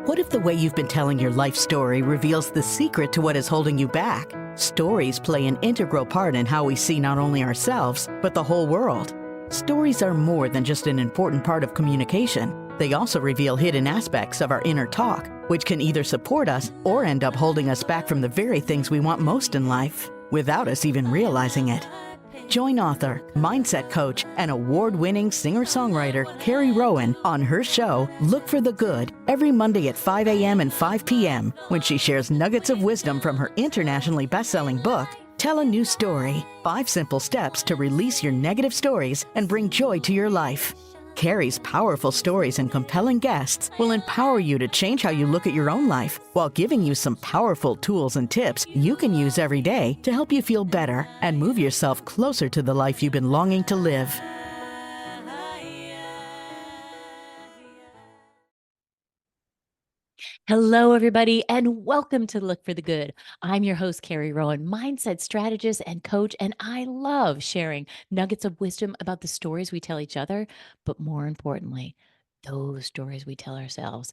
What if the way you've been telling your life story reveals the secret to what is holding you back? Stories play an integral part in how we see not only ourselves, but the whole world. Stories are more than just an important part of communication. They also reveal hidden aspects of our inner talk, which can either support us or end up holding us back from the very things we want most in life, without us even realizing it. Join author, mindset coach, and award-winning singer-songwriter Carrie Rowan on her show, Look for the Good, every Monday at 5 a.m. and 5 p.m. when she shares nuggets of wisdom from her internationally best-selling book, Tell a New Story, 5 Simple Steps to Release Your Negative Stories and Bring Joy to Your Life. Carrie's powerful stories and compelling guests will empower you to change how you look at your own life while giving you some powerful tools and tips you can use every day to help you feel better and move yourself closer to the life you've been longing to live. Hello, everybody, and welcome to Look for the Good. I'm your host, Carrie Rowan, mindset strategist and coach, and I love sharing nuggets of wisdom about the stories we tell each other, but more importantly, those stories we tell ourselves.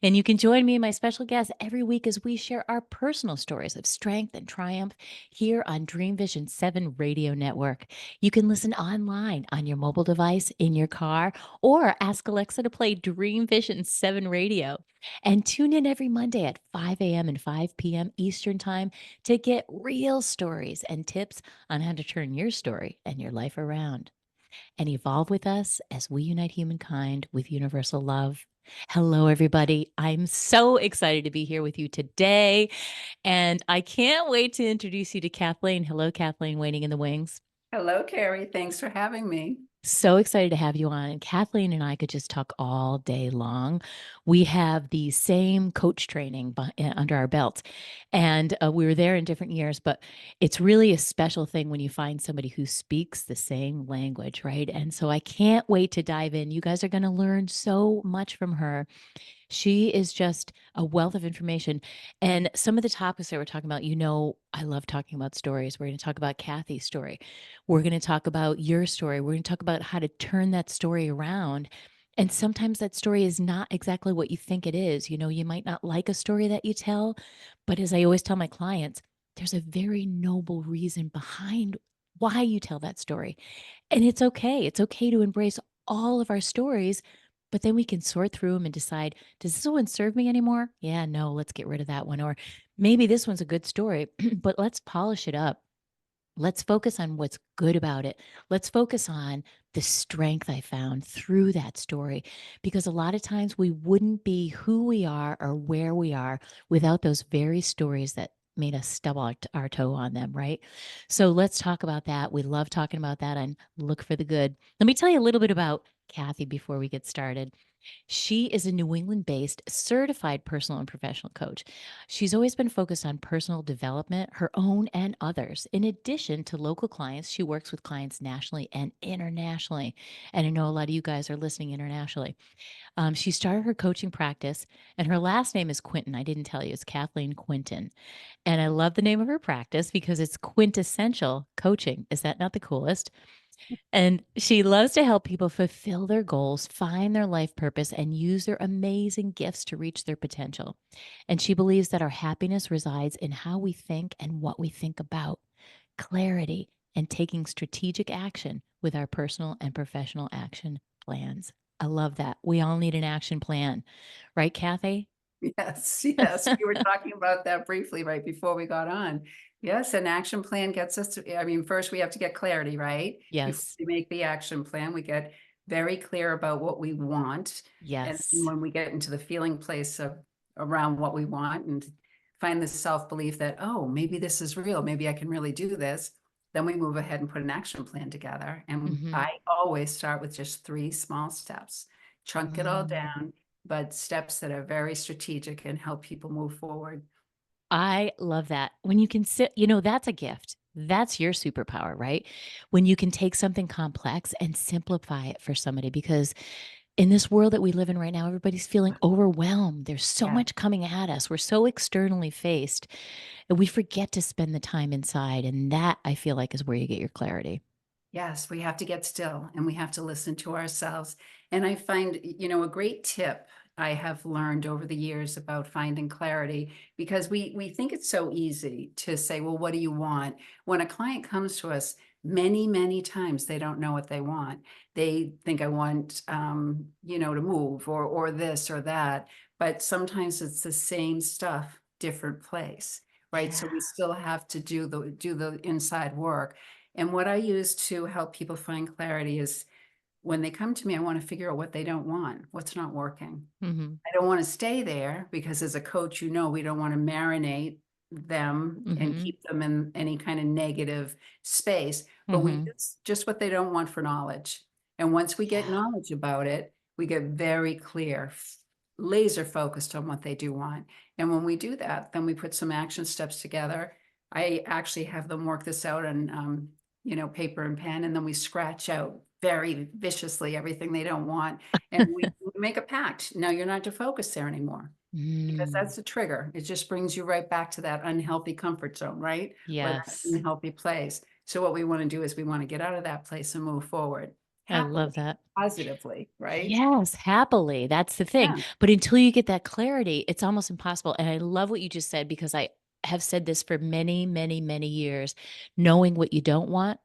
And you can join me and my special guests every week as we share our personal stories of strength and triumph here on Dream Vision 7 Radio Network. You can listen online on your mobile device, in your car, or ask Alexa to play Dream Vision 7 Radio. And tune in every Monday at 5 a.m. and 5 p.m. Eastern Time to get real stories and tips on how to turn your story and your life around and evolve with us as we unite humankind with universal love. Hello, everybody. I'm so excited to be here with you today. And I can't wait to introduce you to Kathleen. Hello, Kathleen, waiting in the wings. Hello, Carrie. Thanks for having me. So excited to have you on. And Kathleen and I could just talk all day long. We have the same coach training under our belts, and we were there in different years, but it's really a special thing when you find somebody who speaks the same language, right? And so I can't wait to dive in. You guys are going to learn so much from her. She is just a wealth of information. And some of the topics that we're talking about, I love talking about stories. We're going to talk about Kathy's story. We're going to talk about your story. We're going to talk about how to turn that story around. And sometimes that story is not exactly what you think it is. You might not like a story that you tell, but as I always tell my clients, there's a very noble reason behind why you tell that story. And it's okay. It's okay to embrace all of our stories, but then we can sort through them and decide, does this one serve me anymore? Yeah, no, let's get rid of that one. Or maybe this one's a good story, but let's polish it up. Let's focus on what's good about it. Let's focus on the strength I found through that story, because a lot of times we wouldn't be who we are or where we are without those very stories that made us stub our toe on them, right? So let's talk about that. We love talking about that and look for the good. Let me tell you a little bit about Kathy before we get started. She is a New England based certified personal and professional coach. She's always been focused on personal development, her own and others. In addition to local clients, she works with clients nationally and internationally. And I know a lot of you guys are listening internationally. She started her coaching practice, and her last name is Quinton. I didn't tell you, it's Kathleen Quinton. And I love the name of her practice because it's quintessential coaching. Is that not the coolest? And she loves to help people fulfill their goals, find their life purpose, and use their amazing gifts to reach their potential. And she believes that our happiness resides in how we think and what we think about, clarity, and taking strategic action with our personal and professional action plans. I love that. We all need an action plan. Right, Kathy? Yes, yes. We were talking about that briefly right before we got on. Yes, an action plan gets us to, first we have to get clarity, right? Before Yes. we make the action plan, we get very clear about what we want. And Yes. when we get into the feeling place of around what we want and find the self-belief that, oh, maybe this is real, maybe I can really do this, then we move ahead and put an action plan together. And I always start with just 3 small steps, chunk it all down, but steps that are very strategic and help people move forward. I love that. When you can sit, that's a gift. That's your superpower, right? When you can take something complex and simplify it for somebody, because in this world that we live in right now, everybody's feeling overwhelmed. There's so Yeah. much coming at us. We're so externally faced, and we forget to spend the time inside. And that, I feel like, is where you get your clarity. Yes, we have to get still and we have to listen to ourselves. And I find, a great tip I have learned over the years about finding clarity, because we think it's so easy to say, well, what do you want? When a client comes to us, many times they don't know what they want. They think I want, to move or this or that, but sometimes it's the same stuff, different place, right? So Yeah. we still have to do the inside work. And what I use to help people find clarity is, when they come to me, I want to figure out what they don't want, what's not working. Mm-hmm. I don't want to stay there, because as a coach, we don't want to marinate them and Mm-hmm. keep them in any kind of negative space, but we Mm-hmm. use just what they don't want for knowledge. And once we get Yeah. knowledge about it, we get very clear, laser focused on what they do want. And when we do that, then we put some action steps together. I actually have them work this out on, paper and pen, and then we scratch out very viciously everything they don't want. And we make a pact. No, you're not to focus there anymore, because Mm. that's the trigger. It just brings you right back to that unhealthy comfort zone, right? Or that Yes. unhealthy place. So what we want to do is we want to get out of that place and move forward I happily, love that. positively, right? Yes, happily. That's the thing. Yeah. But until you get that clarity, it's almost impossible. And I love what you just said, because I have said this for many years. Knowing what you don't want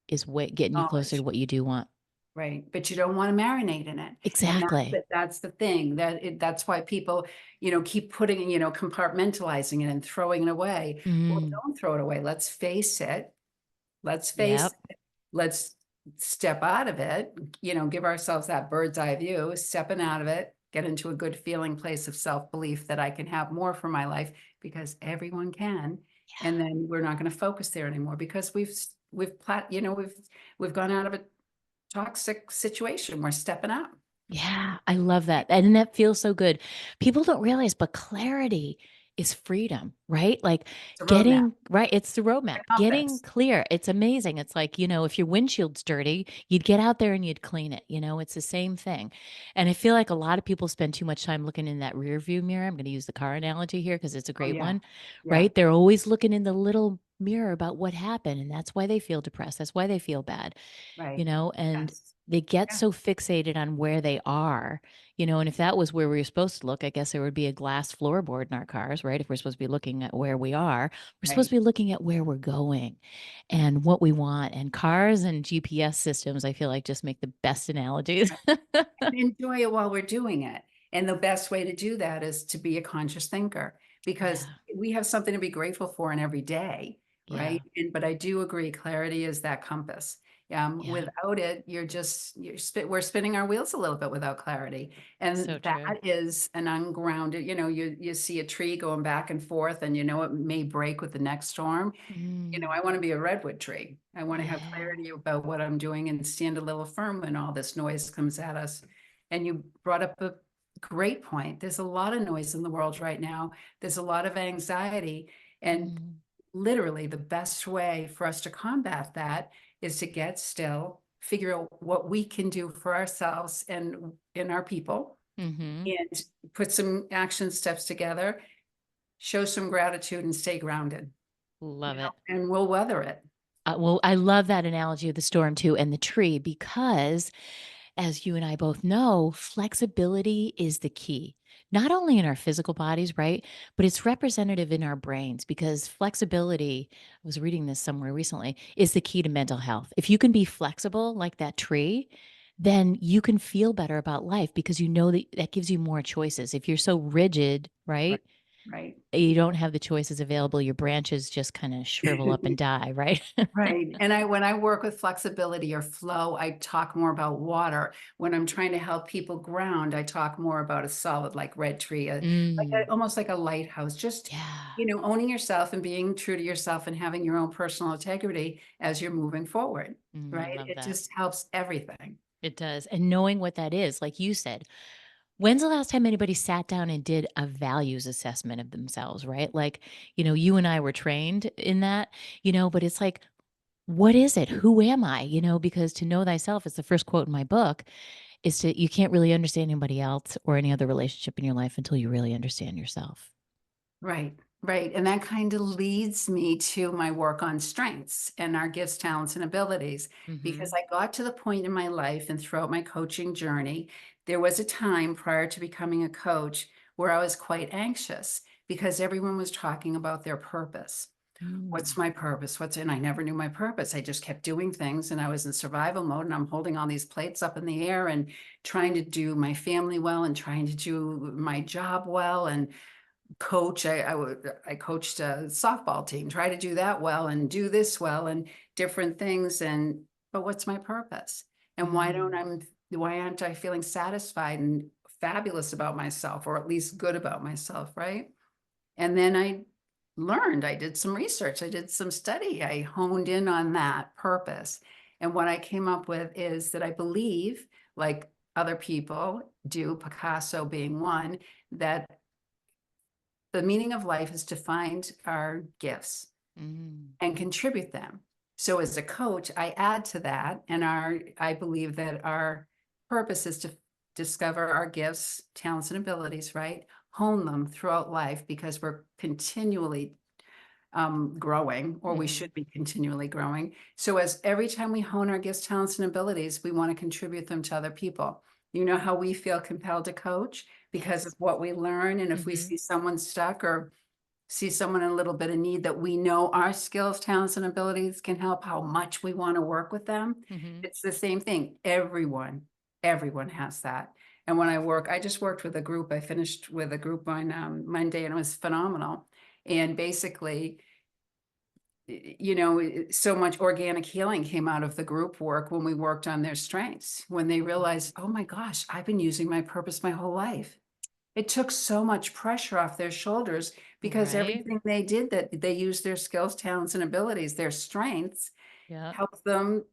is what getting you closer to Knowledge. what you do want. Right, but you don't want to marinate in it. And Exactly. that's the thing, that's why people, keep putting, compartmentalizing it and throwing it away. Well, Mm. don't throw it away. Let's face it. Let's face Yep. it. Let's step out of it, give ourselves that bird's eye view, stepping out of it, get into a good feeling place of self-belief that I can have more for my life, because everyone can. And then we're not going to focus there anymore, because we've gone out of a toxic situation. We're stepping up. Yeah, I love that. And that feels so good. People don't realize, but clarity is freedom, right? Like It's a roadmap, getting right, it's the roadmap, getting compass. clear. It's amazing. It's like, if your windshield's dirty, you'd get out there and you'd clean it. It's the same thing. And I feel like a lot of people spend too much time looking in that rear view mirror. I'm going to use the car analogy here because it's a Oh, great yeah. one, Yeah. right? They're always looking in the little mirror about what happened. And that's why they feel depressed. That's why they feel bad, Right. and Yes. they get Yeah. so fixated on where they are, and if that was where we were supposed to look, I guess there would be a glass floorboard in our cars, right? If we're supposed to be looking at where we are, we're supposed Right. to be looking at where we're going and what we want. And cars and GPS systems, I feel like, just make the best analogies. Right. And enjoy it while we're doing it. And the best way to do that is to be a conscious thinker, because Yeah. we have something to be grateful for in every day, Yeah. right? But I do agree, clarity is that compass. Yeah. Without it, we're spinning our wheels a little bit without clarity. And So that true. is an ungrounded, you see a tree going back and forth, and it may break with the next storm. Mm. I want to be a redwood tree. I want to have Yeah. clarity about what I'm doing and stand a little firm when all this noise comes at us. And you brought up a great point. There's a lot of noise in the world right now. There's a lot of anxiety. And Mm. literally, the best way for us to combat that is to get still, figure out what we can do for ourselves and in our people, Mm-hmm. and put some action steps together, show some gratitude, and stay grounded, Love it. and we'll weather it. Well, I love that analogy of the storm too, and the tree, because as you and I both know, flexibility is the key, not only in our physical bodies, right? But it's representative in our brains, because flexibility, I was reading this somewhere recently, is the key to mental health. If you can be flexible like that tree, then you can feel better about life, because you know that that gives you more choices. If you're so rigid, Right. right? Right. You don't have the choices available. Your branches just kind of shrivel up and die, right? Right. And when I work with flexibility or flow, I talk more about water. When I'm trying to help people ground, I talk more about a solid, like red tree, Mm, almost like a lighthouse. Just, yeah. owning yourself and being true to yourself and having your own personal integrity as you're moving forward. I Right. love It that. just helps everything. It does. And knowing what that is, like you said, when's the last time anybody sat down and did a values assessment of themselves, right? Like, you and I were trained in that, but it's like, what is it? Who am I? Because to know thyself is the first quote in my book, is to, you can't really understand anybody else or any other relationship in your life until you really understand yourself. Right, right. And that kind of leads me to my work on strengths and our gifts, talents, and abilities, because Mm-hmm. I got to the point in my life and throughout my coaching journey there was a time prior to becoming a coach where I was quite anxious because everyone was talking about their purpose. What's my purpose? And I never knew my purpose. I just kept doing things and I was in survival mode and I'm holding all these plates up in the air and trying to do my family well and trying to do my job well and coach. I coached a softball team, try to do that well and do this well and different things. But what's my purpose? And why aren't I feeling satisfied and fabulous about myself, or at least good about myself, right? And then I did some research, I did some study, I honed in on that purpose. And what I came up with is that I believe, like other people do, Picasso being one, that the meaning of life is to find our gifts and contribute them. So as a coach, I add to that, and I believe that our purpose is to discover our gifts, talents, and abilities, right? Hone them throughout life because we're continually growing, or we should be continually growing. So as every time we hone our gifts, talents, and abilities, we want to contribute them to other people. You know how we feel compelled to coach because of what we learn. And if we see someone stuck or see someone in a little bit of need that we know our skills, talents, and abilities can help, how much we want to work with them. It's the same thing. Everyone has that. And when I just worked with a group. I finished with a group on Monday and it was phenomenal. And basically, so much organic healing came out of the group work when we worked on their strengths, when they realized, oh my gosh, I've been using my purpose my whole life. It took so much pressure off their shoulders because everything they did, that they used their skills, talents, and abilities, their strengths, helped them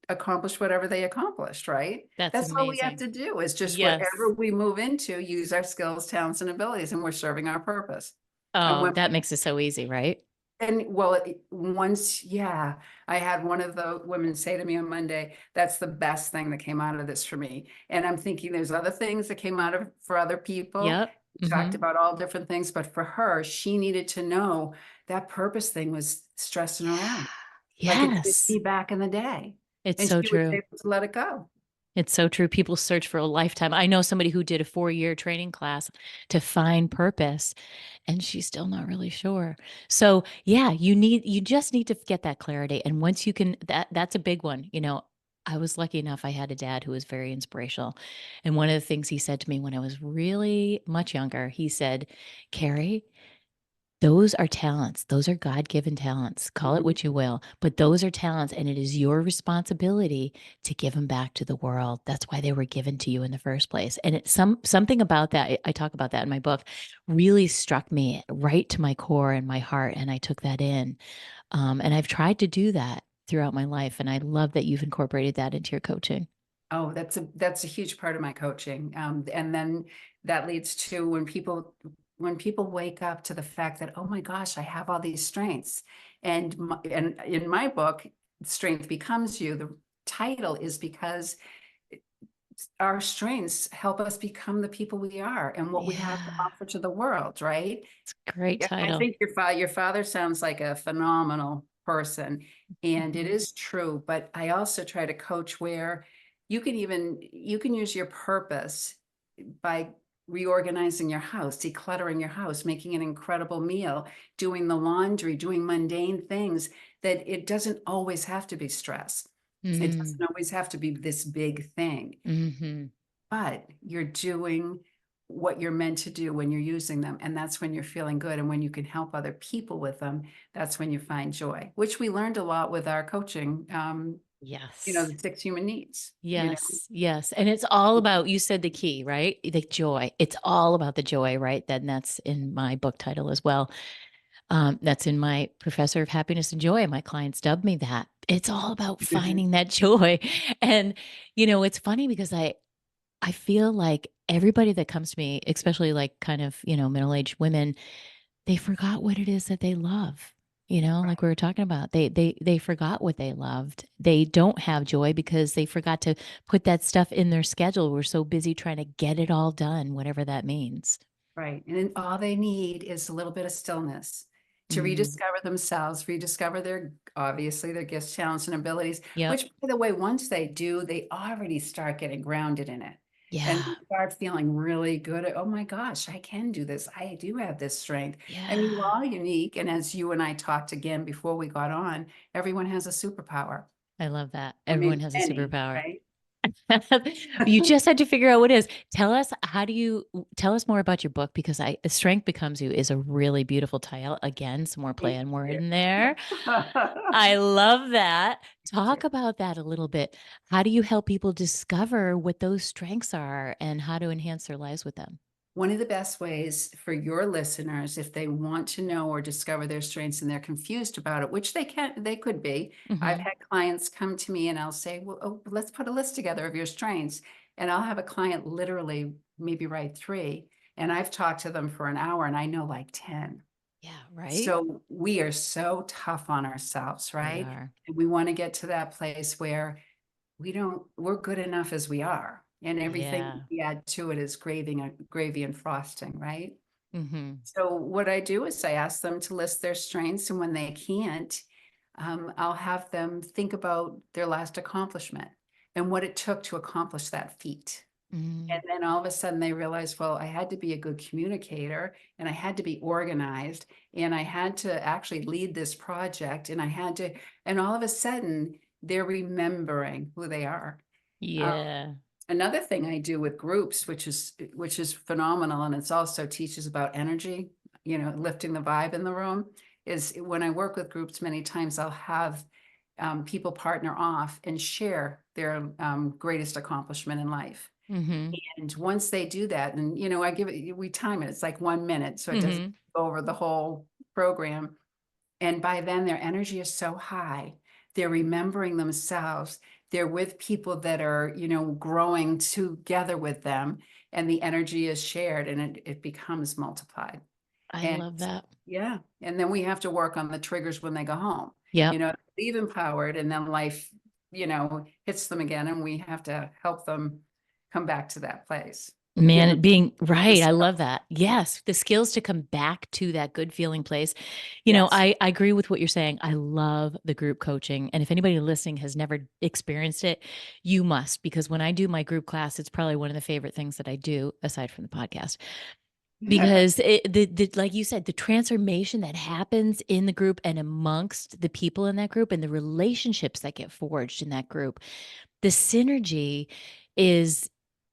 accomplish whatever they accomplished, right? That's That's all we have amazing. to do, is just Yes. whatever we move into, use our skills, talents, and abilities, and we're serving our purpose. And Oh, when that makes it so easy, right? and well, I had one of the women say to me on Monday, that's the best thing that came out of this for me. And I'm thinking there's other things that came out of for other people. Yep. We talked about all different things, but for her, she needed to know that purpose thing was stressing her out. Like it did Yes. me back in the day. It's And so she was true. able to let it go. It's so true. People search for a lifetime. I know somebody who did a 4-year training class to find purpose, and she's still not really sure. So, yeah, you just need to get that clarity. And once you can, that's a big one. I was lucky enough. I had a dad who was very inspirational. And one of the things he said to me when I was really much younger, he said, Carrie, those are talents. Those are God-given talents. Call it Mhm. what you will, but those are talents, and it is your responsibility to give them back to the world. That's why they were given to you in the first place. And it's something about that, I talk about that in my book, really struck me right to my core and my heart, and I took that in. And I've tried to do that throughout my life, and I love that you've incorporated that into your coaching. Oh, that's a huge part of my coaching. And then that leads to when people wake up to the fact that, oh my gosh, I have all these strengths. And in my book, Strength Becomes You, the title is because our strengths help us become the people we are and what we have to Yeah, offer to the world, right? it's a great Yeah, I title. think your father sounds like a phenomenal person, and it Mhm. is true, but I also try to coach where you can use your purpose by reorganizing your house, decluttering your house, making an incredible meal, doing the laundry, doing mundane things, that it doesn't always have to be stress. It Mm, doesn't always have to be this big thing, mhm. but you're doing what you're meant to do when you're using them. And that's when you're feeling good. And when you can help other people with them, that's when you find joy, which we learned a lot with our coaching, Yes. the 6 human needs. Yes, yes, and it's all about, you said the key, right? The joy. It's all about the joy, right? Then that's in my book title as well. That's in my Professor of Happiness and Joy. My clients dub me that. It's all about Mhm. finding that joy. And it's funny because I feel like everybody that comes to me, especially like kind of, middle-aged women, they forgot what it is that they love. Like we were talking about. They forgot what they loved. They don't have joy because they forgot to put that stuff in their schedule. We're so busy trying to get it all done, whatever that means. Right. And then all they need is a little bit of stillness to Mm, rediscover themselves, rediscover obviously their gifts, talents, and abilities, yep. which, by the way, once they do, they already start getting grounded in it. And Yeah. we start feeling really good at, oh my gosh, I can do this. I do have this strength. I mean, we're Yeah. all unique. And as you and I talked again before we got on, everyone has a superpower, I love that. or Everyone maybe has a many, superpower. right? You just had to figure out what it is. Tell us, tell us more about your book, because Strength Becomes You is a really beautiful title. Again, some more play Thank on word you. in there. I love that. Thank you. Talk about that a little bit. How do you help people discover what those strengths are and how to enhance their lives with them? One of the best ways for your listeners, if they want to know or discover their strengths and they're confused about it, which they could be. I've Hmm. had clients come to me and I'll say, well, oh, let's put a list together of your strengths. And I'll have a client literally maybe write 3. And I've talked to them for an hour and I know like 10. Yeah, right? So we are so tough on ourselves, We right? are. And we want to get to that place where we're good enough as we are. And everything Yeah. we add to it is gravy and frosting, right? Hmm. So what I do is I ask them to list their strengths, and when they can't, I'll have them think about their last accomplishment and what it took to accomplish that feat. And Hmm. then all of a sudden they realize, well, I had to be a good communicator and I had to be organized and I had to actually lead this project and and all of a sudden they're remembering who they are. Uh, Yeah. Another thing I do with groups, which is phenomenal, and it's also teaches about energy, lifting the vibe in the room, is when I work with groups, many times I'll have people partner off and share their greatest accomplishment in life. Hmm. And once they do that, and we time it, it's like 1 minute, so it doesn't Hmm. go over the whole program. And by then, their energy is so high. They're remembering themselves. They're with people that are, growing together with them, and the energy is shared and it becomes multiplied. I And love that. yeah, and then we have to work on the triggers when they go home. Yep. Leave empowered, and then life, hits them again, and we have to help them come back to that place. Give Man, them it being the right. I love skills. that. Yes, the skills to come back to that good feeling place. Yes. I agree with what you're saying. I love the group coaching. And if anybody listening has never experienced it, you must, because when I do my group class, it's probably one of the favorite things that I do aside from the podcast. Because like you said, the transformation that happens in the group and amongst the people in that group and the relationships that get forged in that group, the synergy is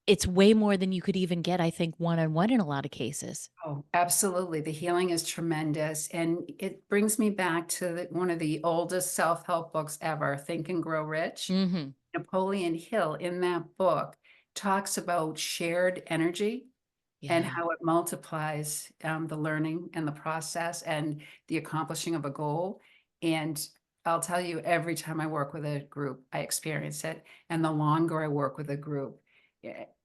it's way more than you could even get, I think, one-on-one in a lot of cases. Oh, absolutely. The healing is tremendous. And it brings me back to one of the oldest self-help books ever, Think and Grow Rich. Mhm. Napoleon Hill in that book talks about shared energy and Yeah. how it multiplies the learning and the process and the accomplishing of a goal. And I'll tell you, every time I work with a group, I experience it. And the longer I work with a group,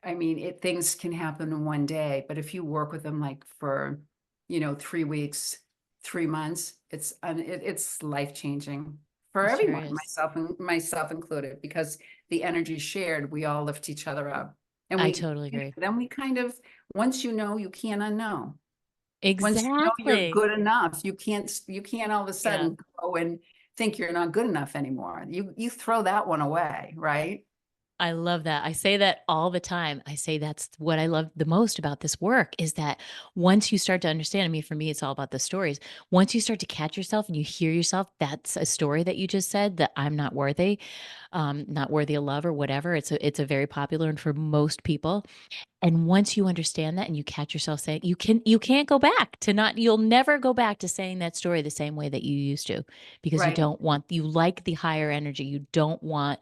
I mean, things can happen in one day, but if you work with them like for, 3 weeks, 3 months, it's life changing for It sure everyone, is. myself included, because the energy shared, we all lift each other up. And I totally agree. then we kind of, once you know, you can't unknow. Once you know you're Exactly. good enough, you can't all of a Yeah. sudden go and think you're not good enough anymore. You throw that one away, right? I love that. I say that all the time. I say that's what I love the most about this work is that once you start to understand, I mean, for me, it's all about the stories. Once you start to catch yourself and you hear yourself, that's a story that you just said that I'm not worthy of love or whatever. It's a very popular and for most people. And once you understand that and you catch yourself saying you can't go back to not you'll never go back to saying that story the same way that you used to because Right. you like the higher energy. You don't want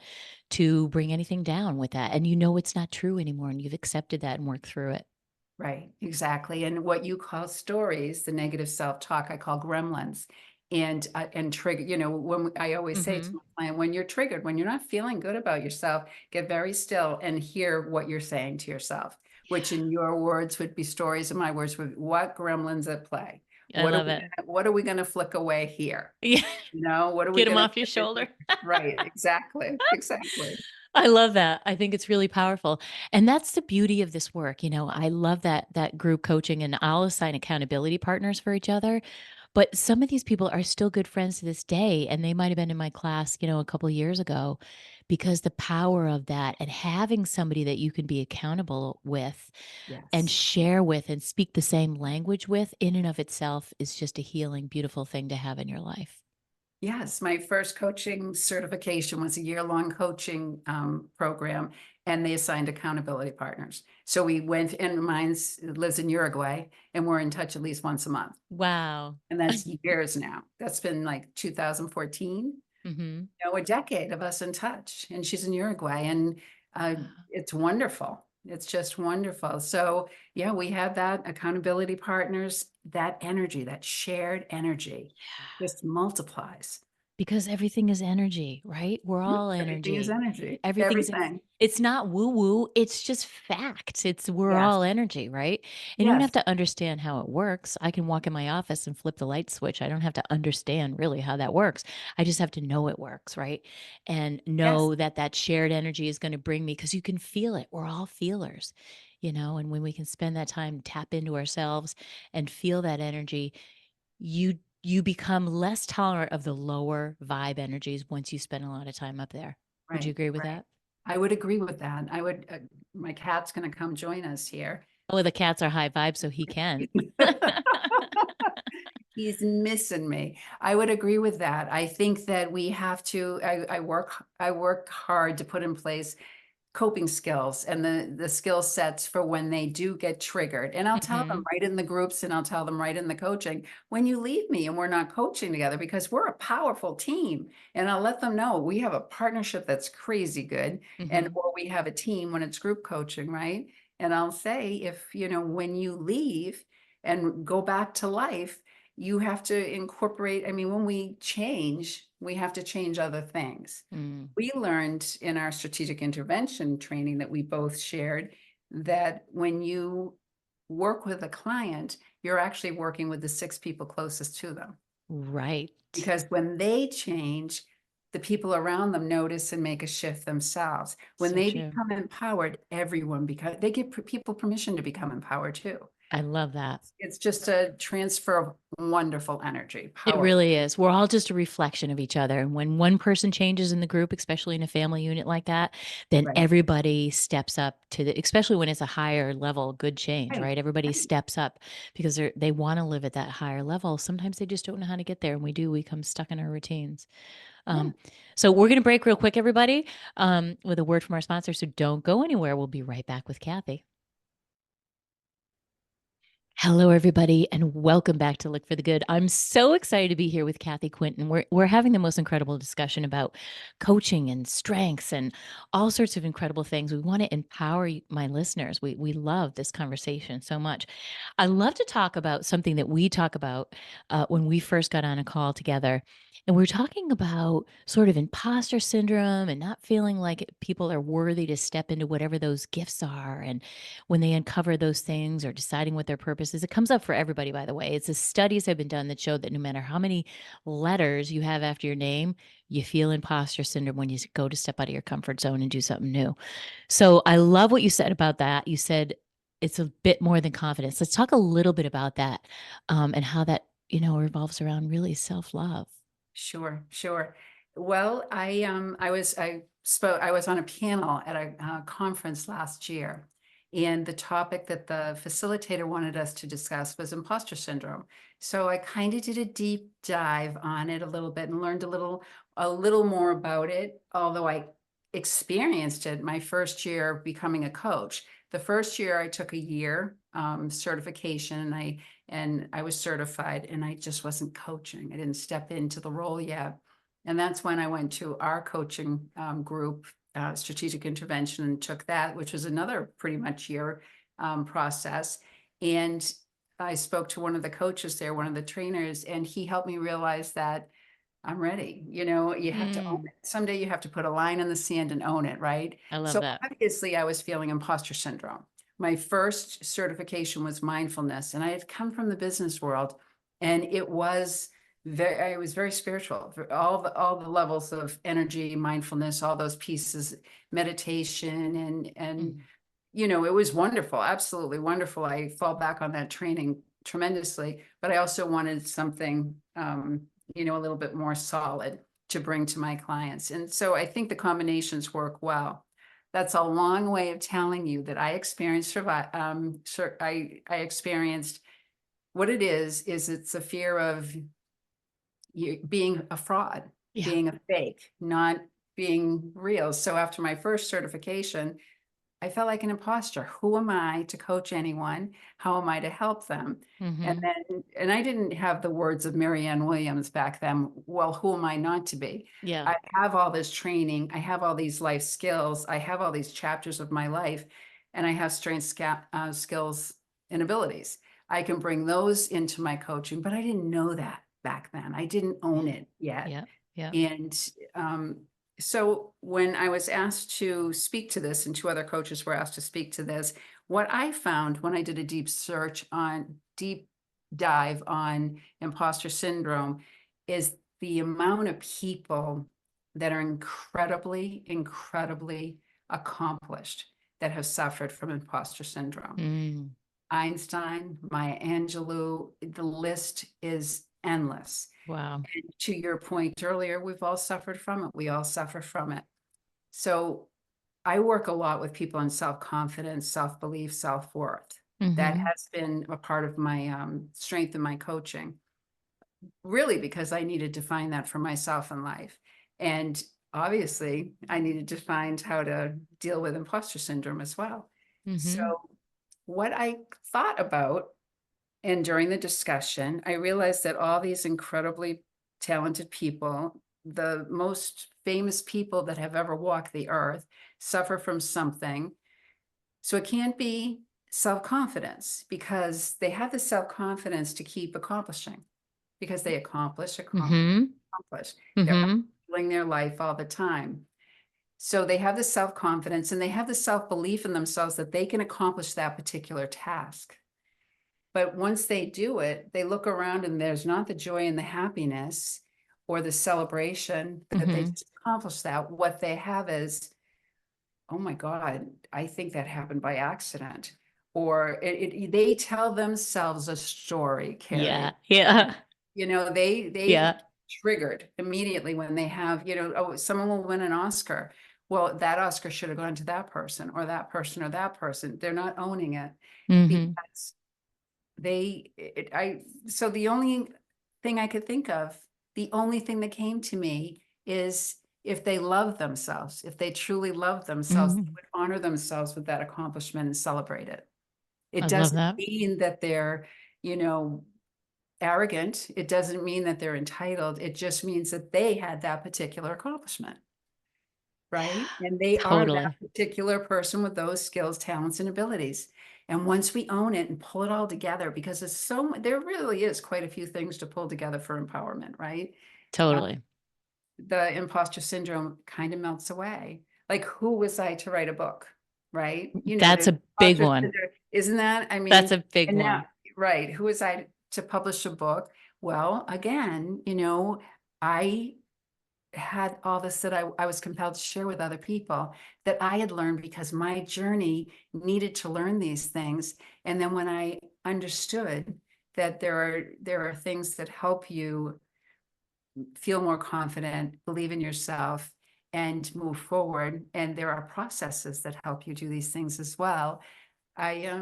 to bring anything down with that. And you know it's not true anymore and you've accepted that and worked through it. Right, exactly. And what you call stories, the negative self-talk, I call gremlins. And trigger, I always say to Mhm. my client, when you're triggered, when you're not feeling good about yourself, get very still and hear what you're saying to yourself, which in your words would be stories, and my words would, what gremlins at play? I love it. What are we gonna flick away here? Yeah. What are we Get them gonna off your put shoulder. right, exactly, exactly. I love that. I think it's really powerful. And that's the beauty of this work. I love that group coaching and I'll assign accountability partners for each other. But some of these people are still good friends to this day, and they might have been in my class, a couple of years ago, because the power of that and having somebody that you can be accountable with and Yes. share with and speak the same language with in and of itself is just a healing, beautiful thing to have in your life. Yes, my first coaching certification was a year-long coaching program, and they assigned accountability partners. So we went, and mine lives in Uruguay, and we're in touch at least once a month. Wow. And that's years now. That's been like 2014, Mhm. a decade of us in touch. And she's in Uruguay, and it's wonderful. It's just wonderful. So yeah, we have that accountability partners, that energy, that shared energy just multiplies. Because everything is energy, right? We're all Everything is energy. energy. Everything's Everything. it's not woo-woo, it's just fact. We're Yes. all energy, right? And you don't have Yes. to understand how it works. I can walk in my office and flip the light switch. I don't have to understand really how that works. I just have to know it works, right? And Yes. know that that shared energy is going to bring me, because you can feel it. We're all feelers, and when we can spend that time, tap into ourselves and feel that energy, you become less tolerant of the lower vibe energies once you spend a lot of time up there. Would you Right. agree with Right. that? I would agree with that. I would, my cat's going to come join us here. Oh, the cats are high vibe, so he can. He's missing me. I would agree with that. I think that we have to, I work hard to put in place coping skills and the skill sets for when they do get triggered. And I'll tell them Mhm. right in the groups, and I'll tell them right in the coaching, when you leave me and we're not coaching together, because we're a powerful team. And I'll let them know we have a partnership that's crazy good. And Mhm. or we have a team when it's group coaching, right? And I'll say, if when you leave and go back to life, you have to incorporate, I mean, when we change, we have to change other things. Mm. We learned in our strategic intervention training that we both shared that when you work with a client, you're actually working with the 6 people closest to them. Right. Because when they change, the people around them notice and make a shift themselves. When So they true. become empowered, everyone, because they give people permission to become empowered too. I love that. It's just a transfer of wonderful energy, It powerful. really is. We're all just a reflection of each other. And when one person changes in the group, especially in a family unit like that, then Right. everybody steps up to especially when it's a higher level, good change, Right. right? Everybody Right. steps up because they want to live at that higher level. Sometimes they just don't know how to get there. And we come stuck in our routines. Yeah. So we're going to break real quick, everybody, with a word from our sponsor. So don't go anywhere. We'll be right back with Kathy. Hello, everybody, and welcome back to Look for the Good. I'm so excited to be here with Kathy Quinton. We're having the most incredible discussion about coaching and strengths and all sorts of incredible things. We want to empower my listeners. We love this conversation so much. I love to talk about something that we talk about when we first got on a call together. And we're talking about sort of imposter syndrome and not feeling like people are worthy to step into whatever those gifts are. And when they uncover those things or deciding what their purpose is, it comes up for everybody, by the way. It's the studies have been done that show that no matter how many letters you have after your name, you feel imposter syndrome when you go to step out of your comfort zone and do something new. So I love what you said about that. You said it's a bit more than confidence. Let's talk a little bit about that, and how that, revolves around really self-love. Sure, sure. Well, I was on a panel at a conference last year, and the topic that the facilitator wanted us to discuss was imposter syndrome. So I kind of did a deep dive on it a little bit and learned a little more about it, although I experienced it my first year becoming a coach. The first year I took a year certification, and I was certified, and I just wasn't coaching. I didn't step into the role yet. And that's when I went to our coaching group, strategic intervention, and took that, which was another pretty much year process. And I spoke to one of the coaches there, one of the trainers, and he helped me realize that I'm ready. You have to own Mm, it. Someday you have to put a line in the sand and own it, right? I love So that. obviously I was feeling imposter syndrome. My first certification was mindfulness, and I had come from the business world, and I was very spiritual. All the levels of energy, mindfulness, all those pieces, meditation, and Mm, it was wonderful, absolutely wonderful. I fall back on that training tremendously, but I also wanted something, you know, a little bit more solid to bring to my clients. And so I think the combinations work well. That's a long way of telling you that I experienced, I experienced what it is it's a fear of you being a fraud, Yeah. being a fake, not being real. So after my first certification, I felt like an imposter. Who am I to coach anyone? How am I to help them? And then, and I didn't have the words of Marianne Williams back then. Well, who am I not to be? Yeah. I have all this training. I have all these life skills. I have all these chapters of my life, and I have strengths, skills, and abilities. I can bring those into my coaching, but I didn't know that back then. I didn't own it yet. Yeah. Yeah. And so when I was asked to speak to this, and two other coaches were asked to speak to this, what I found when I did a deep dive on imposter syndrome is the amount of people that are incredibly accomplished that have suffered from imposter syndrome. Mm. Einstein, Maya Angelou, the list is endless. Wow. And to your point earlier, we've all suffered from it. We all suffer from it. So I work a lot with people on self-confidence, self-belief, self-worth. That has been a part of my strength in my coaching, really, because I needed to find that for myself in life. And obviously, I needed to find how to deal with imposter syndrome as well. So what I thought about, and during the discussion, I realized that all these incredibly talented people, the most famous people that have ever walked the earth, suffer from something. So it can't be self-confidence, because they have the self-confidence to keep accomplishing, because they accomplish. They're doing their life all the time. So they have the self-confidence and they have the self-belief in themselves that they can accomplish that particular task. But once they do it, they look around and there's not the joy and the happiness or the celebration that they just accomplished that. What they have is, oh my God, I think that happened by accident. Or they tell themselves a story, Carrie. Yeah. Yeah. You know, they Yeah. triggered immediately when they have, you know, oh, someone will win an Oscar. Well, that Oscar should have gone to that person or that person or that person. They're not owning it because so the only thing I could think of, the only thing that came to me is, if they love themselves, if they truly love themselves, they would honor themselves with that accomplishment and celebrate it. It I love doesn't that. mean that they're, you know, arrogant. It doesn't mean that they're entitled. It just means that they had that particular accomplishment. Right. And they are that particular person with those skills, talents, and abilities. And once we own it and pull it all together, because it's there really is quite a few things to pull together for empowerment, right? Totally. The imposter syndrome kind of melts away. Like, who was I to write a book? Right. You know, That's a big one. Isn't that? I mean, That's a big one. Now, right. Who was I to publish a book? Well, again, you know, I had all this that I was compelled to share with other people that I had learned because my journey needed to learn these things. And then when I understood that there are things that help you feel more confident, believe in yourself, and move forward, and there are processes that help you do these things as well, I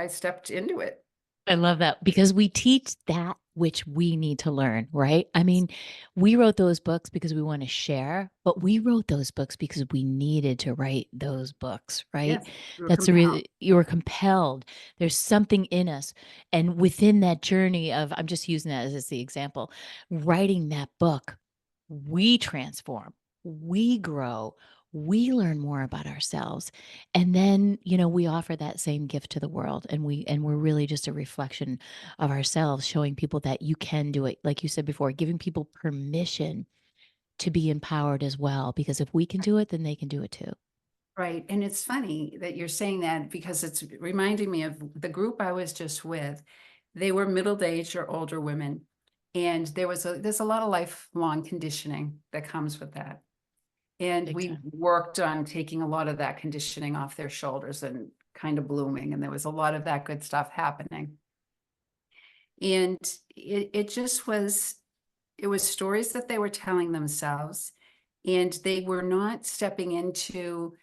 stepped into it. I love that, because we teach that which we need to learn, right? I mean, we wrote those books because we want to share, but we wrote those books because we needed to write those books, right? Yes, you were That's the compelled. reason you were compelled. There's something in us. And within that journey of, I'm just using that as the example, writing that book, we transform, we grow, we learn more about ourselves, and then, you know, we offer that same gift to the world, and we're really just a reflection of ourselves, showing people that you can do it, like you said before, giving people permission to be empowered as well, because if we can do it, then they can do it too. Right. And it's funny that you're saying that, because it's reminding me of the group I was just with. They were middle-aged or older women. And there's a lot of lifelong conditioning that comes with that. And Big we time. worked on taking a lot of that conditioning off their shoulders and kind of blooming, and there was a lot of that good stuff happening. And it just was, it was stories that they were telling themselves, and they were not stepping into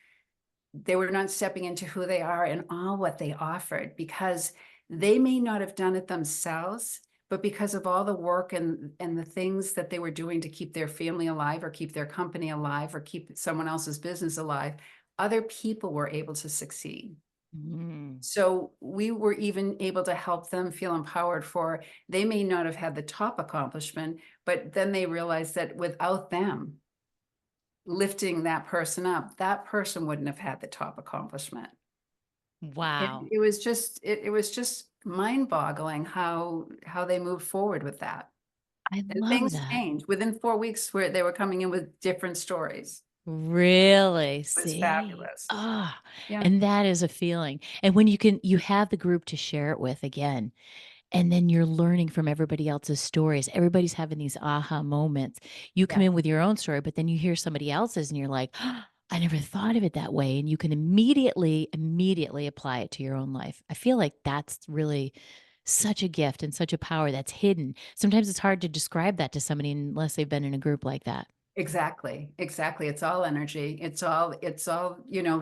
who they are and all what they offered, because they may not have done it themselves, but because of all the work and the things that they were doing to keep their family alive or keep their company alive or keep someone else's business alive, other people were able to succeed. So we were even able to help them feel empowered for, they may not have had the top accomplishment, but then they realized that without them lifting that person up, that person wouldn't have had the top accomplishment. Wow. It was just, it was just mind-boggling how they moved forward with that. I And love things that. changed within 4 weeks, where they were coming in with different stories. Really? It was See? fabulous. Ah, Yeah, and that is a feeling. And when you have the group to share it with again, and then you're learning from everybody else's stories. Everybody's having these aha moments. You come yeah, in with your own story, but then you hear somebody else's and you're like, I never thought of it that way. And you can immediately apply it to your own life. I feel like that's really such a gift and such a power that's hidden. Sometimes it's hard to describe that to somebody unless they've been in a group like that. exactly, exactly. It's all energy. It's all,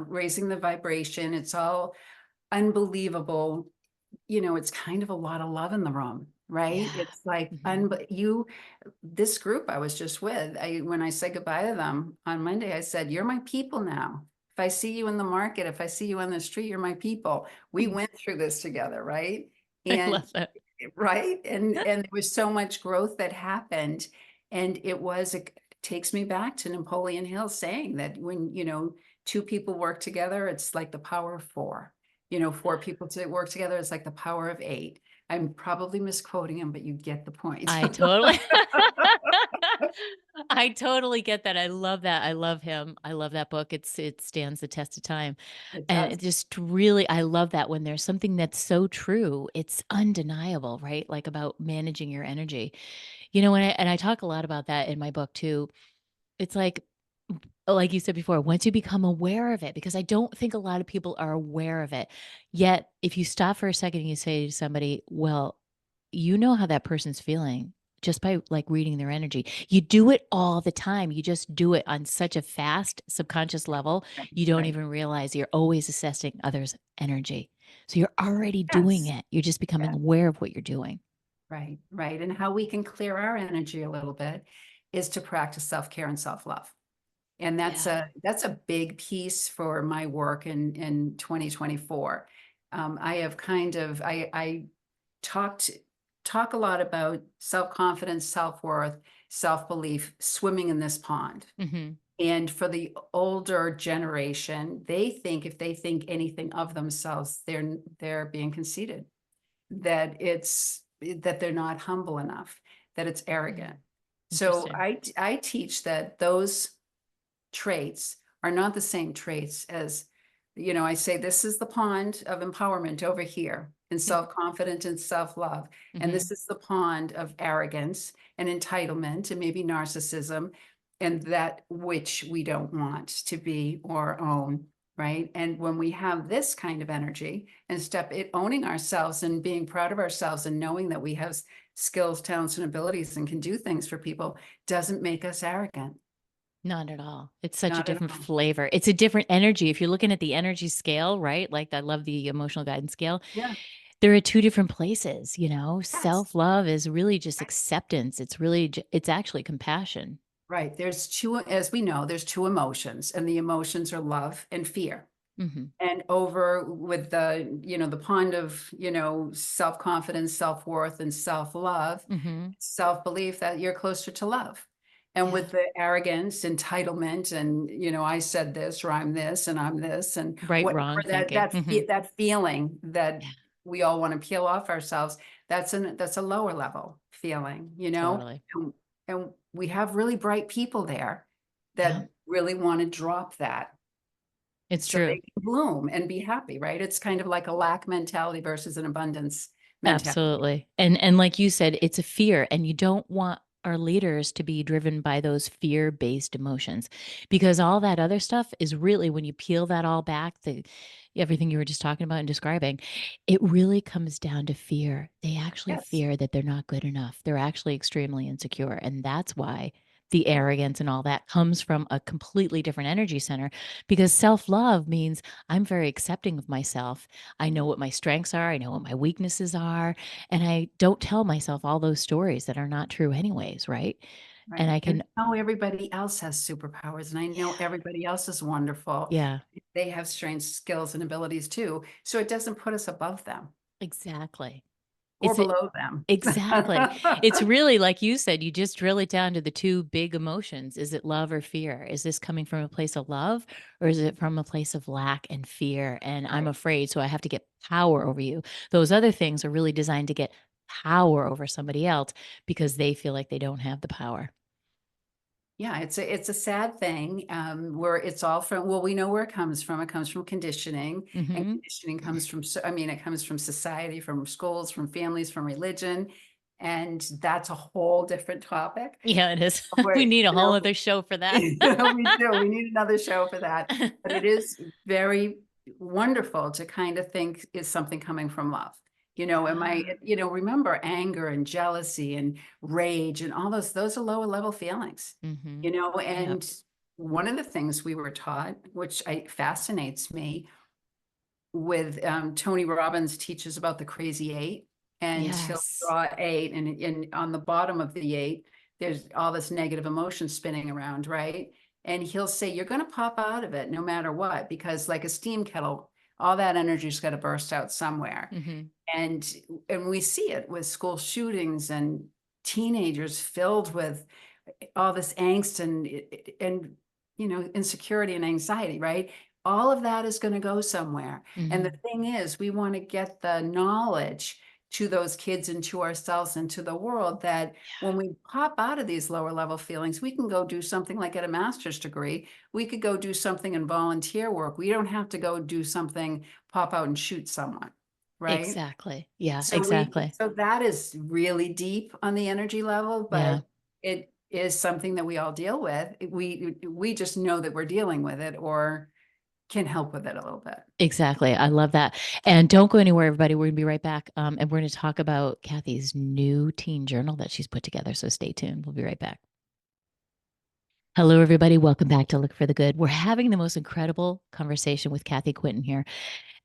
raising the vibration. It's all unbelievable. It's kind of a lot of love in the room, right? Yeah. It's like, Mhm. this group I was just with, when I said goodbye to them on Monday, I said, you're my people now. If I see you in the market, if I see you on the street, you're my people. We went through this together, right? I And love that. right. And there was so much growth that happened. And it takes me back to Napoleon Hill saying that when, two people work together, it's like the power of four. Four people to work together, it's like the power of eight. I'm probably misquoting him, but you get the point. I totally I totally get that. I love that. I love him. I love that book. It stands the test of time. It And does. it just really I love that when there's something that's so true, it's undeniable, right? Like about managing your energy. And I talk a lot about that in my book too. It's like you said before, once you become aware of it, because I don't think a lot of people are aware of it. Yet, if you stop for a second and you say to somebody, well, you know how that person's feeling just by like reading their energy. You do it all the time. You just do it on such a fast subconscious level. Right. You don't Right. even realize you're always assessing others' energy. So you're already doing Yes. it. You're just becoming Yeah. aware of what you're doing. Right. Right. And how we can clear our energy a little bit is to practice self-care and self-love. And that's Yeah. a big piece for my work in 2024. I have kind of I talked talk a lot about self-confidence, self-worth, self-belief, swimming in this pond. Hmm. And for the older generation, they think if they think anything of themselves, they're being conceited, that they're not humble enough, that it's arrogant. So Interesting. I teach that those traits are not the same traits as, I say, this is the pond of empowerment over here, and Yep. self-confidence and self-love. And Hmm. this is the pond of arrogance and entitlement and maybe narcissism, and that which we don't want to be or own. Right. And when we have this kind of energy and step it, owning ourselves and being proud of ourselves and knowing that we have skills, talents, and abilities and can do things for people, doesn't make us arrogant. Not at all. It's such a Not at different all. flavor. It's a different energy. If you're looking at the energy scale, right? Like I love the emotional guidance scale. Yeah. There are two different places, Yes. Self-love is really just Right. acceptance. It's really it's actually compassion. Right. There's two, as we know, there's two emotions, and the emotions are love and fear. Mhm. And over with the pond of, self-confidence, self-worth, and self-love, Mhm. self-belief, that you're closer to love. And Yeah. with the arrogance, entitlement, and, I said this, or I'm this, and I'm this, and Right, whatever, wrong thinking. Mhm. that feeling that Yeah, we all want to peel off ourselves, that's a lower level feeling, totally. and we have really bright people there Yeah. that really want to drop that It's so true. they can bloom and be happy, right? It's kind of like a lack mentality versus an abundance mentality. Absolutely. And like you said, it's a fear and you don't want our leaders to be driven by those fear-based emotions, because all that other stuff is really, when you peel that all back, everything you were just talking about and describing, it really comes down to fear. They actually Yes. fear that they're not good enough. They're actually extremely insecure. And that's why the arrogance and all that comes from a completely different energy center, because self-love means I'm very accepting of myself. I know what my strengths are. I know what my weaknesses are. And I don't tell myself all those stories that are not true anyways, right? And Right. I And can, I know everybody else has superpowers, and I know yeah, everybody else is wonderful. yeah, They have strengths, skills, and abilities too. So it doesn't put us above them exactly. or It's it below them. exactly. It's really like you said, you just drill it down to the two big emotions. Is it love or fear? Is this coming from a place of love, or is it from a place of lack and fear? And I'm Right. afraid, so I have to get power over you. Those other things are really designed to get power over somebody else because they feel like they don't have the power. Yeah, it's a sad thing, where it's all from, well, we know where it comes from. It comes from conditioning, and Hmm. conditioning comes from, I mean, it comes from society, from schools, from families, from religion, and that's a whole different topic. Yeah, it is. We Where, need a you whole know, other show for that. we do. We need another show for that. But it is very wonderful to kind of think, is something coming from love? Am I, Yeah. remember anger and jealousy and rage and all those are lower level feelings, Hmm. Yep. and one of the things we were taught, which fascinates me, with Tony Robbins teaches about the crazy eight, and he'll Yes. draw eight, and on the bottom of the eight, there's all this negative emotion spinning around, right? And he'll say, you're going to pop out of it no matter what, because like a steam kettle, all that energy's got to burst out somewhere. Hmm. And we see it with school shootings and teenagers filled with all this angst and insecurity and anxiety, right? All of that is going to go somewhere. And the Hmm. thing is, we want to get the knowledge to those kids and to ourselves and to the world, that when we pop out of these lower level feelings, we can go do something, like at a master's degree. We could go do something in volunteer work. We don't have to go do something, pop out and shoot someone, right? Exactly. Yeah, So exactly. that is really deep on the energy level, Yeah. but it is something that we all deal with. We just know that we're dealing with it, or can help with it a little bit. Exactly. I love that. And don't go anywhere, everybody. We're going to be right back. And we're going to talk about Kathy's new teen journal that she's put together. So stay tuned. We'll be right back. Hello, everybody. Welcome back to Look for the Good. We're having the most incredible conversation with Kathy Quinton here.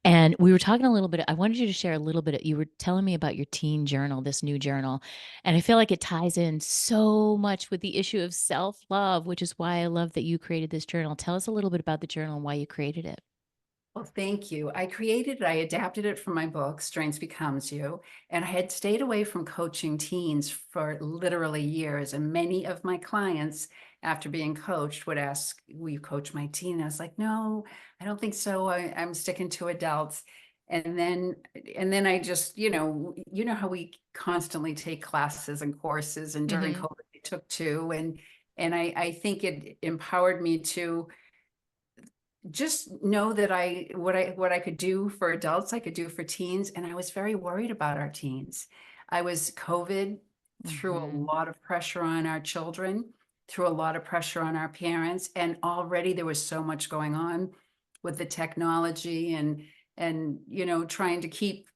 And we were talking a little bit. I wanted you to share a little bit. You were telling me about your teen journal, this new journal. And I feel like it ties in so much with the issue of self-love, which is why I love that you created this journal. Tell us a little bit about the journal and why you created it. Well, thank you. I adapted it from my book, Strength Becomes You, and I had stayed away from coaching teens for literally years. And many of my clients, after being coached, would ask, will you coach my teen? And I was like, no, I don't think so. I'm sticking to adults. And then I just, how we constantly take classes and courses, and during Mm-hmm. COVID, I took two. And I think it empowered me to just know that what I could do for adults, I could do for teens. And I was very worried about our teens. COVID threw a Mm-hmm. lot of pressure on our children, threw a lot of pressure on our parents, and already there was so much going on with the technology, and trying to keep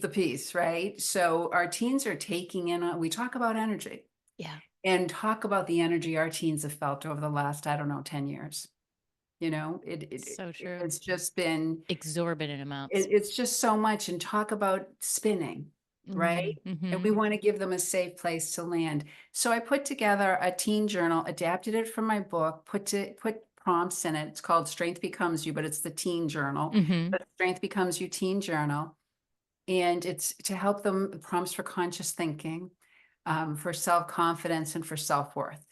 the peace, right? So our teens are taking in we talk about energy, Yeah. and talk about the energy our teens have felt over the last, I don't know, 10 years. So true. It's just been, Exorbitant amounts. it's just so much. And talk about spinning, right? And Mm-hmm. we want to give them a safe place to land. So I put together a teen journal, adapted it from my book, put prompts in it. It's called Strength Becomes You, but it's the teen journal, Mm-hmm. but Strength Becomes You teen journal. And it's to help them, prompts for conscious thinking, for self-confidence, and for self-worth,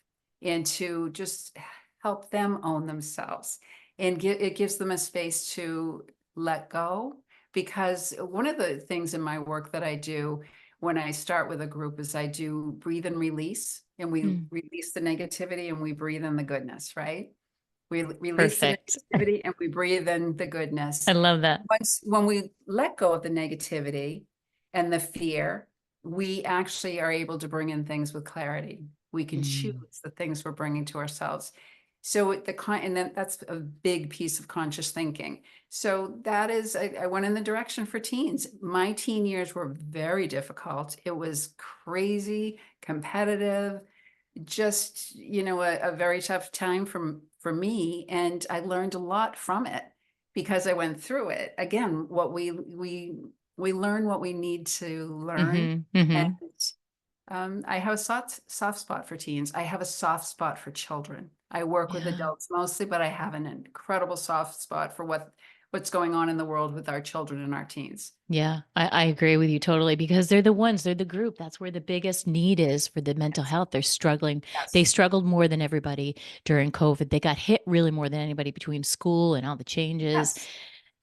and to just help them own themselves, and it gives them a space to let go. Because one of the things in my work that I do when I start with a group is I do breathe and release, and we Mm. release the negativity and we breathe in the goodness, right? We release the Perfect. negativity and we breathe in the I goodness. love that. When we let go of the negativity and the fear we actually are able to bring in things with clarity. We can Mm. choose the things we're bringing to ourselves. So and then that's a big piece of conscious thinking. So that is, I went in the direction for teens. My teen years were very difficult. It was crazy, competitive, just, a very tough time for me. And I learned a lot from it because I went through it. Again, what we learn what we need to learn. Hmm. And Hmm. I have a soft spot for teens. I have a soft spot for children. I work with Yeah. adults mostly, but I have an incredible soft spot for what's going on in the world with our children and our teens. Yeah, I agree with you totally because they're the group. That's where the biggest need is for the mental health. They're struggling. They Yes. struggled more than everybody during COVID. They got hit really more than anybody between school and all the changes Yes.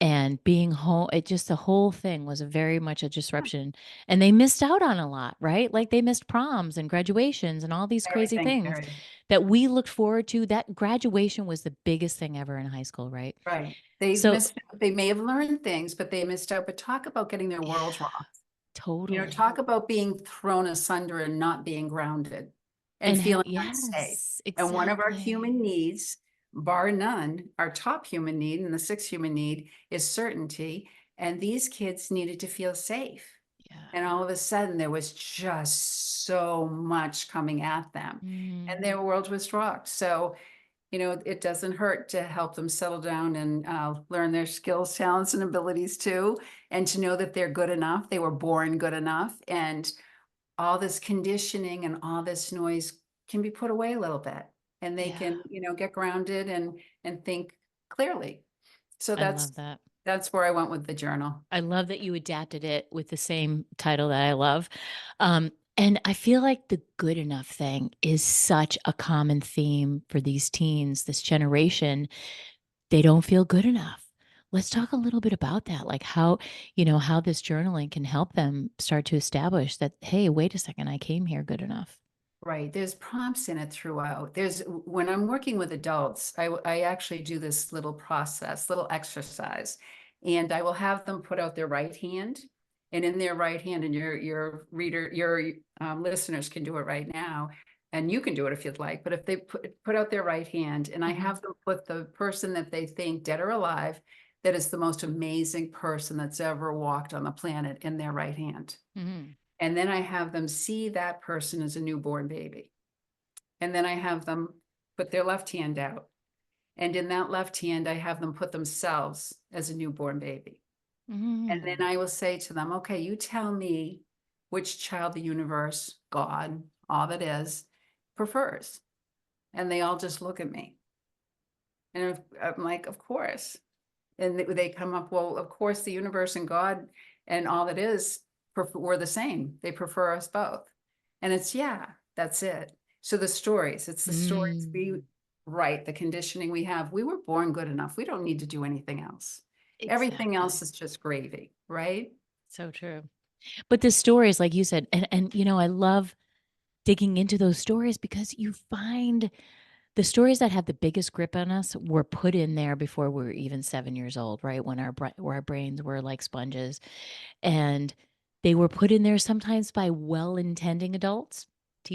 and being home. It just, the whole thing was a very much a disruption and they missed out on a lot, right? Like they missed proms and graduations and all these crazy Everything, things Carrie. that we looked forward to. That graduation was the biggest thing ever in high school, right? Right. They So, missed out. They may have learned things, but they missed out. But talk about getting their yeah, world wrong. totally. Talk about being thrown asunder and not being grounded and And feeling unsafe. yes, And one of our exactly. human needs, bar none, our top human need and the sixth human need is certainty. And these kids needed to feel safe. Yeah. And all of a sudden, there was just so much coming at them, and Mm, their world was rocked. So, it doesn't hurt to help them settle down and learn their skills, talents, and abilities too, and to know that they're good enough. They were born good enough, and all this conditioning and all this noise can be put away a little bit, and they yeah, can, get grounded and think clearly. So I that's love that. that's where I went with the journal. I love that you adapted it with the same title that I love. And I feel like the good enough thing is such a common theme for these teens, this generation. They don't feel good enough. Let's talk a little bit about that, like how this journaling can help them start to establish that, hey, wait a second, I came here good enough. Right. There's prompts in it throughout. When I'm working with adults, I actually do this little process, little exercise, and I will have them put out their right hand, and in their right hand, and your listeners can do it right now, and you can do it if you'd like. But if they put out their right hand, and I Hmm. have them put the person that they think, dead or alive, that is the most amazing person that's ever walked on the planet, in their right hand. Hmm. And then I have them see that person as a newborn baby. And then I have them put their left hand out. And in that left hand, I have them put themselves as a newborn baby. And then Hmm. I will say to them, okay, you tell me which child the universe, God, all that is, prefers. And they all just look at me. And I'm like, of course. And they come up, well, of course, the universe and God and all that is, we're the same. They prefer us both. And it's, yeah, that's it. So it's the stories we Mm, write, the conditioning we have. We were born good enough. We don't need to do anything else. Everything else exactly. is just gravy, right? So true. But the stories, like you said, and I love digging into those stories because you find the stories that have the biggest grip on us were put in there before we were even 7 years old, right? When where our brains were like sponges, and they were put in there sometimes by well-intending adults,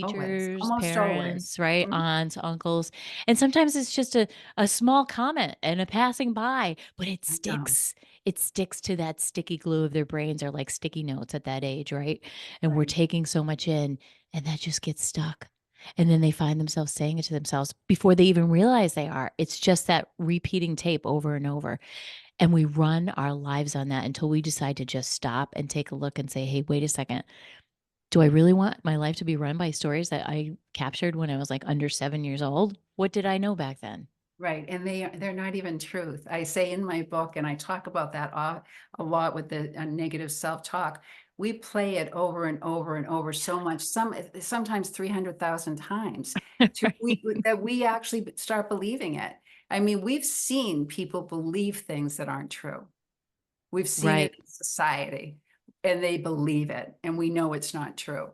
Always, teachers, almost always. parents, right? Mhm. Aunts, uncles. And sometimes it's just a small comment and a passing by, but it I know, sticks. It sticks to that sticky glue of their brains are like sticky notes at that age, right? And we're right. taking so much in and that just gets stuck. And then they find themselves saying it to themselves before they even realize they are. It's just that repeating tape over and over. And we run our lives on that until we decide to just stop and take a look and say, hey, wait a second. Do I really want my life to be run by stories that I captured when I was like under 7 years old? What did I know back then? Right, and they're not even truth. I say in my book, and I talk about that a lot with the negative self-talk. We play it over and over and over so much, sometimes 300,000 times, to Right. that we actually start believing it. I mean, we've seen people believe things that aren't true. We've seen it Right. in society, and they believe it, and we know it's not true.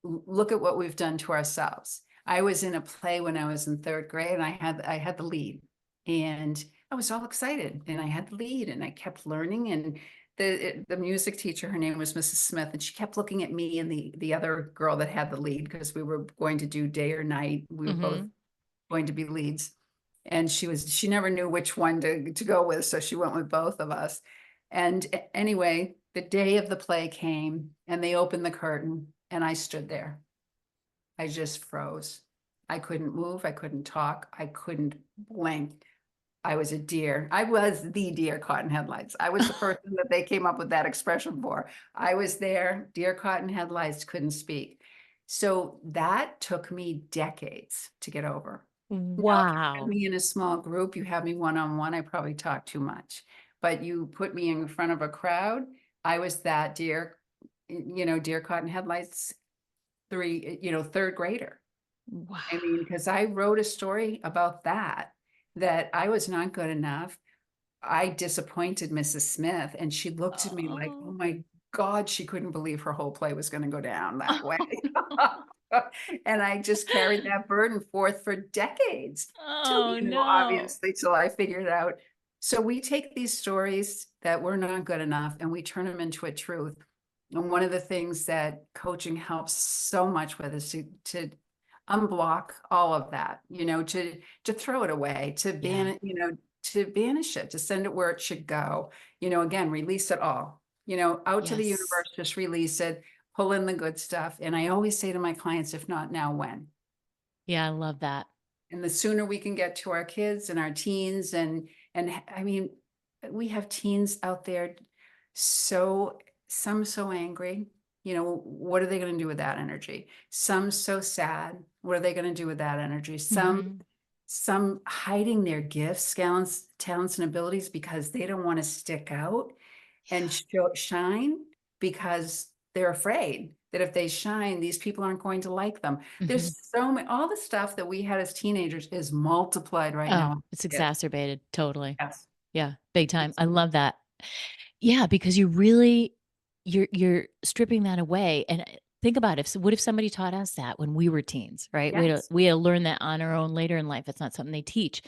Look at what we've done to ourselves. I was in a play when I was in third grade, and I had the lead, and I was all excited, and I had the lead, and I kept learning, and the music teacher, her name was Mrs. Smith, and she kept looking at me and the other girl that had the lead, because we were going to do day or night. We were both going to be leads. And she never knew which one to go with, so she went with both of us. And anyway, the day of the play came and they opened the curtain and I stood there. I just froze. I couldn't move. I couldn't talk. I couldn't blink. I was a deer. I was the deer caught in headlights. I was the person that they came up with that expression for. I was there, deer caught in headlights, couldn't speak. So that took me decades to get over. Now, if you have Wow. me in a small group, you have me one-on-one, I probably talk too much. But you put me in front of a crowd, I was that deer, deer caught in headlights, third grader. Wow. I mean, because I wrote a story about that I was not good enough. I disappointed Mrs. Smith, and she looked at me like, oh Oh. my God, she couldn't believe her whole play was going to go down that way. And I just carried that burden forth for decades till, Oh no. obviously, till I figured it out. So we take these stories that we're not good enough and we turn them into a truth. And one of the things that coaching helps so much with is to unblock all of that, to throw it away, to ban it, to banish it, to send it where it should go. Again, release it all, out to the Yes. universe, just release it, pull in the good stuff. And I always say to my clients, if not now, when? Yeah, I love that. And the sooner we can get to our kids and our teens, and I mean, we have teens out there, some so angry, what are they going to do with that energy? Some so sad, what are they going to do with that energy? Some hiding their gifts, talents and abilities because they don't want to stick out and shine, because they're afraid that if they shine, these people aren't going to like them. There's so many, all the stuff that we had as teenagers is multiplied right Oh, now. it's exacerbated. Totally. Yes. Yeah, big time. It's- I love that. Yeah, because you really you're stripping that away. And think about what if somebody taught us that when we were teens, right? Yes. We had to learn that on our own later in life. It's not something they teach.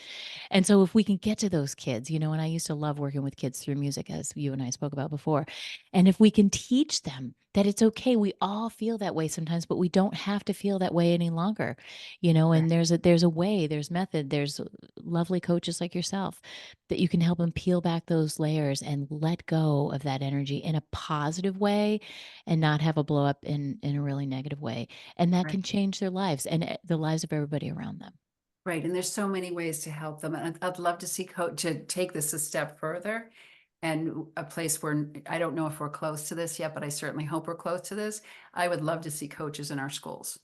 And so if we can get to those kids, and I used to love working with kids through music, as you and I spoke about before. And if we can teach them that it's okay, we all feel that way sometimes, but we don't have to feel that way any longer. Right. And there's a way, there's method, there's lovely coaches like yourself that you can help them peel back those layers and let go of that energy in a positive way and not have a blow up in a really negative way. And that Right. can change their lives and the lives of everybody around them. Right. And there's so many ways to help them. And I'd love to see to take this a step further, and a place where I don't know if we're close to this yet, but I certainly hope we're close to this. I would love to see coaches in our schools.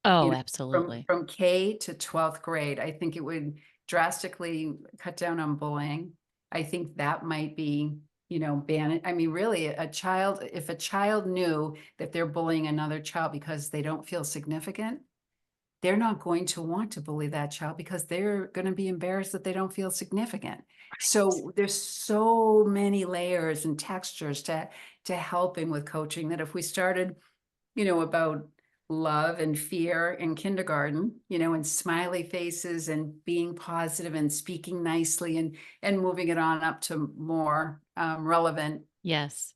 Oh, From absolutely. K to 12th grade. I think it would drastically cut down on bullying. I think that might be, ban. I mean, really, if a child knew that they're bullying another child because they don't feel significant, they're not going to want to bully that child because they're going to be embarrassed that they don't feel significant. So there's so many layers and textures to helping with coaching, that if we started, about love and fear in kindergarten, and smiley faces and being positive and speaking nicely, and moving it on up to more relevant, Yes.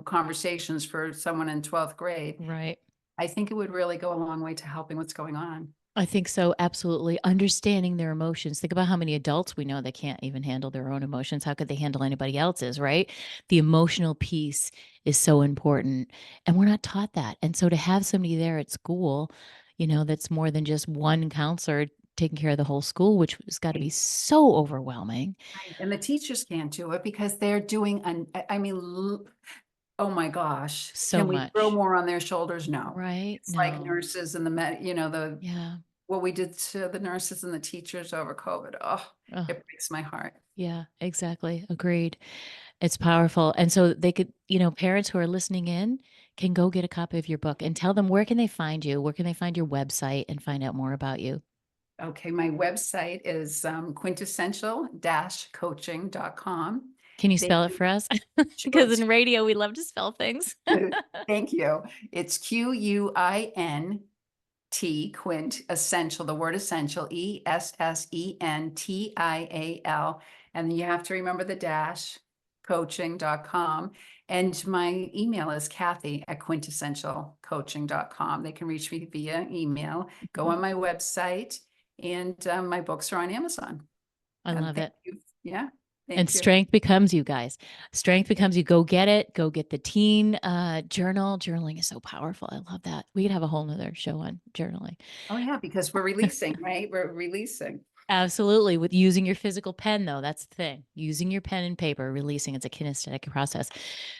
conversations for someone in 12th grade. Right. I think it would really go a long way to helping what's going on. I think so. Absolutely. Understanding their emotions. Think about how many adults we know that can't even handle their own emotions. How could they handle anybody else's, right? The emotional piece is so important. And we're not taught that. And so to have somebody there at school, that's more than just one counselor taking care of the whole school, which has got to be so overwhelming. Right. And the teachers can't do it because they're doing, I mean, oh my gosh, So can we throw much. more on their shoulders? No. Right? It's like No. nurses and Yeah. what we did to the nurses and the teachers over COVID. Oh, Oh, it breaks my heart. yeah, exactly. Agreed. It's powerful. And so they could, parents who are listening in can go get a copy of your book and tell them, where can they find you? Where can they find your website and find out more about you? Okay, my website is quintessential-coaching.com. Can you They spell it for us? sure, Because in radio, we love to spell things. thank you. It's Quint, essential, the word essential, ESSENTIAL. And you have to remember the dash, quintessentialcoaching.com. And my email is Kathy@quintessentialcoaching.com. They can reach me via email, go on my website, and my books are on Amazon. I love it. Yeah. And strength becomes you guys. Strength becomes you. Go get it. Go get the teen journal. Journaling is so powerful. I love that. We could have a whole nother show on journaling. Oh, yeah, because we're releasing, right? We're releasing. Absolutely. With using your physical pen, though, that's the thing. Using your pen and paper, releasing, it's a kinesthetic process.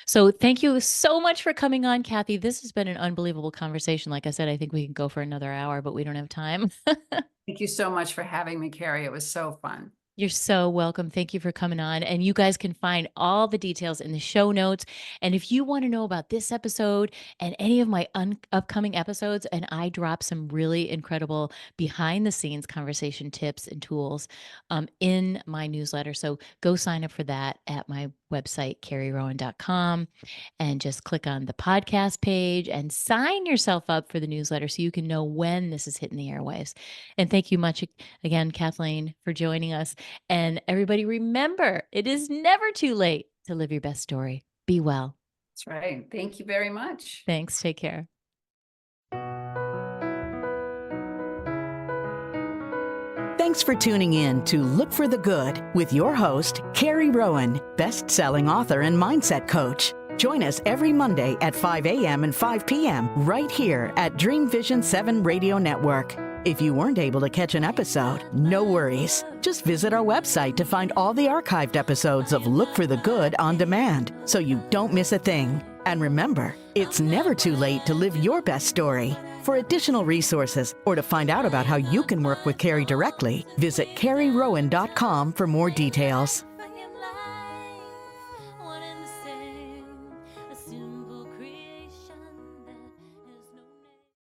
So thank you so much for coming on, Kathy. This has been an unbelievable conversation. Like I said, I think we can go for another hour, but we don't have time. Thank you so much for having me, Carrie. It was so fun. You're so welcome. Thank you for coming on. And you guys can find all the details in the show notes. And if you want to know about this episode and any of my upcoming episodes, and I drop some really incredible behind the scenes conversation tips and tools in my newsletter. So go sign up for that at my website, carrierowan.com, and just click on the podcast page and sign yourself up for the newsletter so you can know when this is hitting the airwaves. And thank you much again, Kathleen, for joining us. And everybody, remember, it is never too late to live your best story. Be well. That's right. Thank you very much. Thanks. Take care. Thanks for tuning in to Look for the Good with your host, Carrie Rowan, best-selling author and mindset coach. Join us every Monday at 5 a.m. and 5 p.m. right here at Dream Vision 7 Radio Network. If you weren't able to catch an episode, no worries. Just visit our website to find all the archived episodes of Look for the Good on demand, so you don't miss a thing. And remember, it's never too late to live your best story. For additional resources or to find out about how you can work with Carrie directly, visit carrierowan.com for more details.